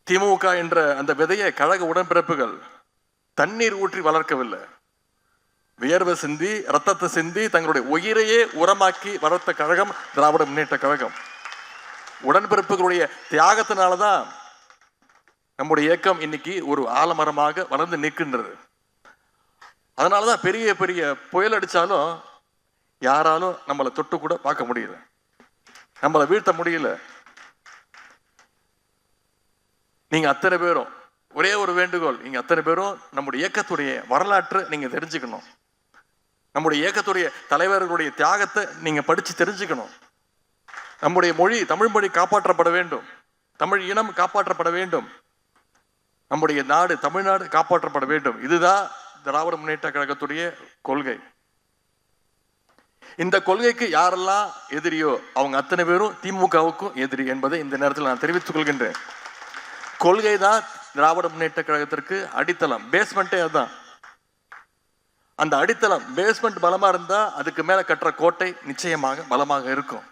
திமுக என்ற அந்த விதையை கழக உடன்பிறப்புகள் தண்ணீர் ஊற்றி வளர்க்கவில்லை. வியர்வை சிந்தி, ரத்தத்தை சிந்தி, தங்களுடைய உயிரையே உரமாக்கி வளர்த்த கழகம் திராவிட முன்னேற்ற கழகம். உடன்பிறப்புகளுடைய தியாகத்தினாலதான் நம்முடைய இயக்கம் இன்னைக்கு ஒரு ஆலமரமாக வளர்ந்து நிற்கின்றது. அதனாலதான் பெரிய பெரிய புயல் அடிச்சாலும் யாராலும் நம்மளை தொட்டு கூட பார்க்க முடியல, நம்மளை வீழ்த்த முடியல. நீங்க அத்தனை பேரும் ஒரே ஒரு வேண்டுகோள், நீங்க அத்தனை பேரும் நம்முடைய இயக்கத்துடைய வரலாற்றை நீங்க தெரிஞ்சுக்கணும். நம்முடைய இயக்கத்துடைய தலைவர்களுடைய தியாகத்தை நீங்க படிச்சு தெரிஞ்சுக்கணும். நம்முடைய மொழி, தமிழ் மொழி காப்பாற்றப்பட வேண்டும், தமிழ் இனம் காப்பாற்றப்பட வேண்டும், நம்முடைய நாடு தமிழ்நாடு காப்பாற்றப்பட வேண்டும். இதுதான் திராவிட முன்னேற்ற கழகத்துடைய கொள்கை. இந்த கொள்கைக்கு யாரெல்லாம் எதிரியோ அவங்க அத்தனை பேரும் திமுகவுக்கும் எதிரி என்பதை இந்த நேரத்தில் நான் தெரிவித்துக் கொள்கின்றேன். கொள்கை தான் திராவிட முன்னேற்ற கழகத்திற்கு அடித்தளம், பேஸ்மெண்டே அதுதான். அந்த அடித்தளம் பேஸ்மெண்ட் பலமா இருந்தா அதுக்கு மேல கட்டுற கோட்டை நிச்சயமாக பலமாக இருக்கும்.